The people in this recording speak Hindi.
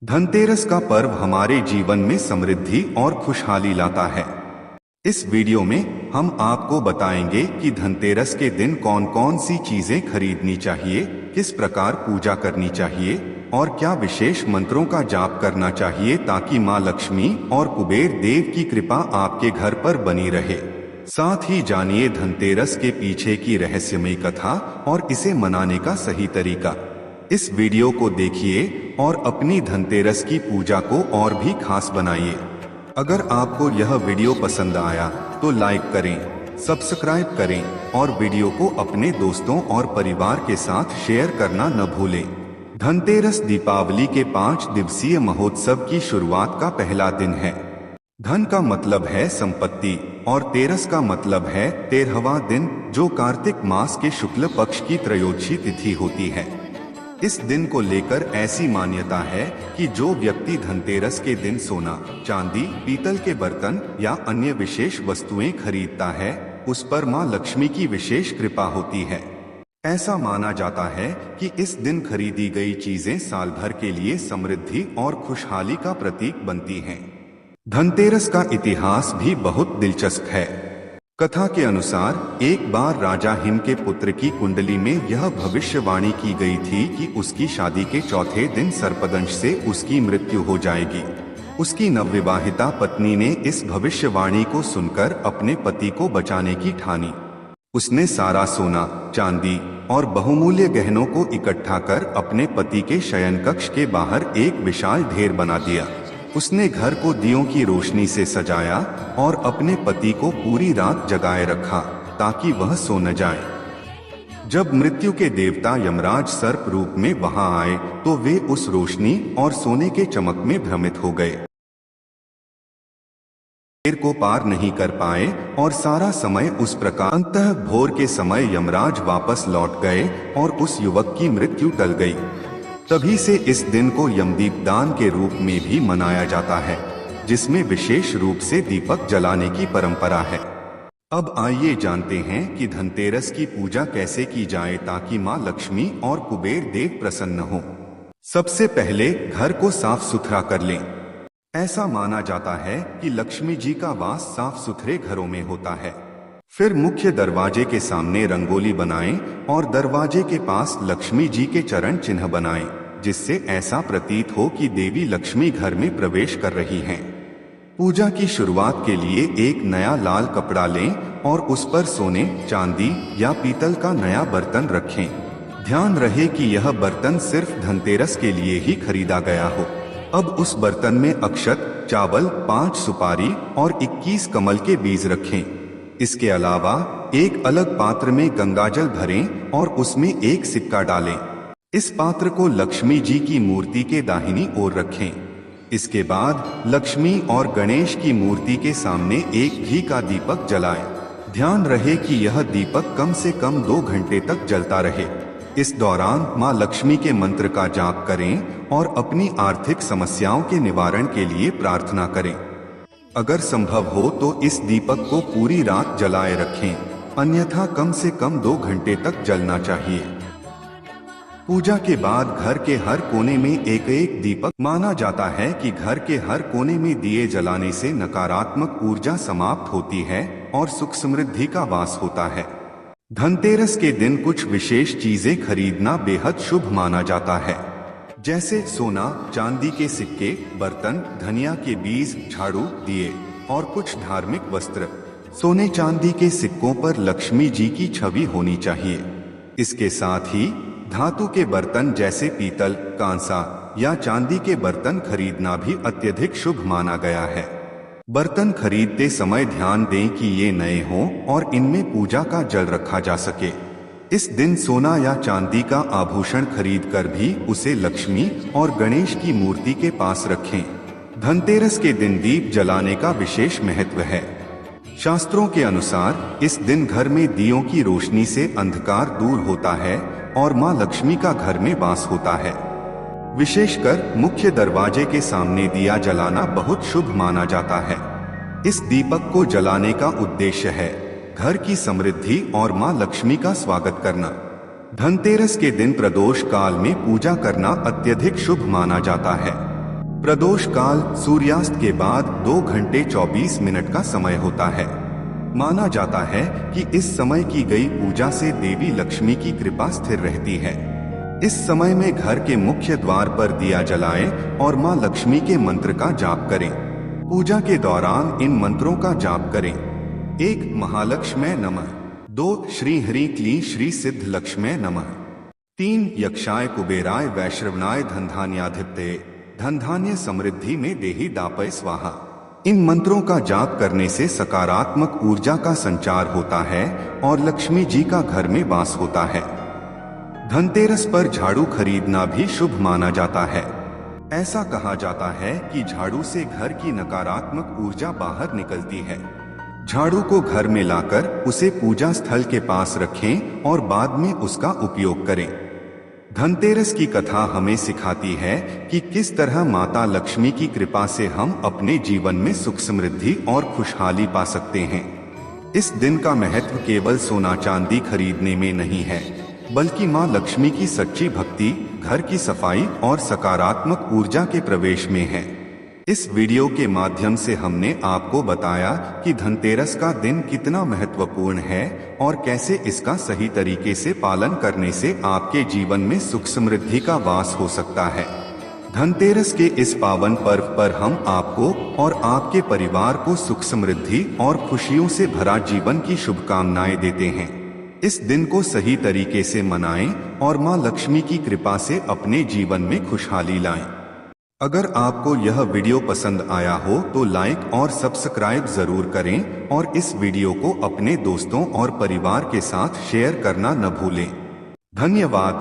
धनतेरस का पर्व हमारे जीवन में समृद्धि और खुशहाली लाता है। इस वीडियो में हम आपको बताएंगे कि धनतेरस के दिन कौन कौन सी चीजें खरीदनी चाहिए, किस प्रकार पूजा करनी चाहिए और क्या विशेष मंत्रों का जाप करना चाहिए ताकि मां लक्ष्मी और कुबेर देव की कृपा आपके घर पर बनी रहे। साथ ही जानिए धनतेरस के पीछे की रहस्यमयी कथा और इसे मनाने का सही तरीका। इस वीडियो को देखिए और अपनी धनतेरस की पूजा को और भी खास बनाइए। अगर आपको यह वीडियो पसंद आया तो लाइक करें, सब्सक्राइब करें और वीडियो को अपने दोस्तों और परिवार के साथ शेयर करना न भूलें। धनतेरस दीपावली के 5 दिवसीय महोत्सव की शुरुआत का पहला दिन है। धन का मतलब है संपत्ति और तेरस का मतलब है 13वां दिन, जो कार्तिक मास के शुक्ल पक्ष की त्रयोदशी तिथि होती है। इस दिन को लेकर ऐसी मान्यता है कि जो व्यक्ति धनतेरस के दिन सोना, चांदी, पीतल के बर्तन या अन्य विशेष वस्तुएं खरीदता है, उस पर मां लक्ष्मी की विशेष कृपा होती है। ऐसा माना जाता है कि इस दिन खरीदी गई चीजें साल भर के लिए समृद्धि और खुशहाली का प्रतीक बनती हैं। धनतेरस का इतिहास भी बहुत दिलचस्प है। कथा के अनुसार एक बार राजा हिम के पुत्र की कुंडली में यह भविष्यवाणी की गई थी कि उसकी शादी के चौथे दिन सर्पदंश से उसकी मृत्यु हो जाएगी। उसकी नवविवाहिता पत्नी ने इस भविष्यवाणी को सुनकर अपने पति को बचाने की ठानी। उसने सारा सोना, चांदी और बहुमूल्य गहनों को इकट्ठा कर अपने पति के शयन कक्ष के बाहर एक विशाल ढेर बना दिया। उसने घर को दियों की रोशनी से सजाया और अपने पति को पूरी रात जगाए रखा ताकि वह सो न जाए। जब मृत्यु के देवता यमराज सर्प रूप में वहां आए तो वे उस रोशनी और सोने के चमक में भ्रमित हो गए, ढेर को पार नहीं कर पाए और सारा समय उस प्रकार। अंततः भोर के समय यमराज वापस लौट गए और उस युवक की मृत्यु टल गई। तभी से इस दिन को यमदीप दान के रूप में भी मनाया जाता है, जिसमें विशेष रूप से दीपक जलाने की परंपरा है। अब आइए जानते हैं कि धनतेरस की पूजा कैसे की जाए ताकि मां लक्ष्मी और कुबेर देव प्रसन्न हो। सबसे पहले घर को साफ सुथरा कर लें। ऐसा माना जाता है कि लक्ष्मी जी का वास साफ सुथरे घरों में होता है। फिर मुख्य दरवाजे के सामने रंगोली बनाएं और दरवाजे के पास लक्ष्मी जी के चरण चिन्ह बनाएं, जिससे ऐसा प्रतीत हो कि देवी लक्ष्मी घर में प्रवेश कर रही हैं। पूजा की शुरुआत के लिए एक नया लाल कपड़ा लें और उस पर सोने, चांदी या पीतल का नया बर्तन रखें। ध्यान रहे कि यह बर्तन सिर्फ धनतेरस के लिए ही खरीदा गया हो। अब उस बर्तन में अक्षत, चावल, 5 सुपारी और 21 कमल के बीज रखें। इसके अलावा एक अलग पात्र में गंगाजल भरें और उसमें एक सिक्का डालें। इस पात्र को लक्ष्मी जी की मूर्ति के दाहिनी ओर रखें। इसके बाद लक्ष्मी और गणेश की मूर्ति के सामने एक घी का दीपक जलाएं। ध्यान रहे कि यह दीपक कम से कम 2 घंटे तक जलता रहे। इस दौरान मां लक्ष्मी के मंत्र का जाप करें और अपनी आर्थिक समस्याओं के निवारण के लिए प्रार्थना करें। अगर संभव हो तो इस दीपक को पूरी रात जलाए रखें, अन्यथा कम से कम 2 घंटे तक जलना चाहिए। पूजा के बाद घर के हर कोने में एक एक दीपक। माना जाता है कि घर के हर कोने में दिए जलाने से नकारात्मक ऊर्जा समाप्त होती है और सुख समृद्धि का वास होता है। धनतेरस के दिन कुछ विशेष चीजें खरीदना बेहद शुभ माना जाता है, जैसे सोना, चांदी के सिक्के, बर्तन, धनिया के बीज, झाड़ू, दिए और कुछ धार्मिक वस्त्र। सोने चांदी के सिक्कों पर लक्ष्मी जी की छवि होनी चाहिए। इसके साथ ही धातु के बर्तन जैसे पीतल, कांसा या चांदी के बर्तन खरीदना भी अत्यधिक शुभ माना गया है। बर्तन खरीदते समय ध्यान दें कि ये नए हों और इनमें पूजा का जल रखा जा सके। इस दिन सोना या चांदी का आभूषण खरीदकर भी उसे लक्ष्मी और गणेश की मूर्ति के पास रखें। धनतेरस के दिन दीप जलाने का विशेष महत्व है। शास्त्रों के अनुसार इस दिन घर में दियों की रोशनी से अंधकार दूर होता है और मां लक्ष्मी का घर में वास होता है। विशेषकर मुख्य दरवाजे के सामने दिया जलाना बहुत शुभ माना जाता है। इस दीपक को जलाने का उद्देश्य है घर की समृद्धि और मां लक्ष्मी का स्वागत करना। धनतेरस के दिन प्रदोष काल में पूजा करना अत्यधिक शुभ माना जाता है। प्रदोष काल सूर्यास्त के बाद 2 घंटे 24 मिनट का समय होता है। माना जाता है कि इस समय की गई पूजा से देवी लक्ष्मी की कृपा स्थिर रहती है। इस समय में घर के मुख्य द्वार पर दिया जलाएं और मां लक्ष्मी के मंत्र का जाप करें। पूजा के दौरान इन मंत्रों का जाप करें। 1 महालक्ष्मै नमः, 2 श्री हरि क्ली श्री सिद्ध लक्ष्मै नमः, 3 यक्षाय कुबेराय वैश्रवणाय धनधान्याधिपते धनधान्य समृद्धि में देहि दापय स्वाहा। इन मंत्रों का जाप करने से सकारात्मक ऊर्जा का संचार होता है और लक्ष्मी जी का घर में वास होता है। धनतेरस पर झाड़ू खरीदना भी शुभ माना जाता है। ऐसा कहा जाता है कि झाड़ू से घर की नकारात्मक ऊर्जा बाहर निकलती है। झाड़ू को घर में लाकर उसे पूजा स्थल के पास रखें और बाद में उसका उपयोग करें। धनतेरस की कथा हमें सिखाती है कि किस तरह माता लक्ष्मी की कृपा से हम अपने जीवन में सुख समृद्धि और खुशहाली पा सकते हैं। इस दिन का महत्व केवल सोना चांदी खरीदने में नहीं है, बल्कि मां लक्ष्मी की सच्ची भक्ति, घर की सफाई और सकारात्मक ऊर्जा के प्रवेश में है। इस वीडियो के माध्यम से हमने आपको बताया कि धनतेरस का दिन कितना महत्वपूर्ण है और कैसे इसका सही तरीके से पालन करने से आपके जीवन में सुख समृद्धि का वास हो सकता है। धनतेरस के इस पावन पर्व पर हम आपको और आपके परिवार को सुख समृद्धि और खुशियों से भरा जीवन की शुभकामनाएं देते हैं। इस दिन को सही तरीके से मनाएं और मां लक्ष्मी की कृपा से अपने जीवन में खुशहाली लाएं। अगर आपको यह वीडियो पसंद आया हो तो लाइक और सब्सक्राइब जरूर करें और इस वीडियो को अपने दोस्तों और परिवार के साथ शेयर करना न भूलें। धन्यवाद।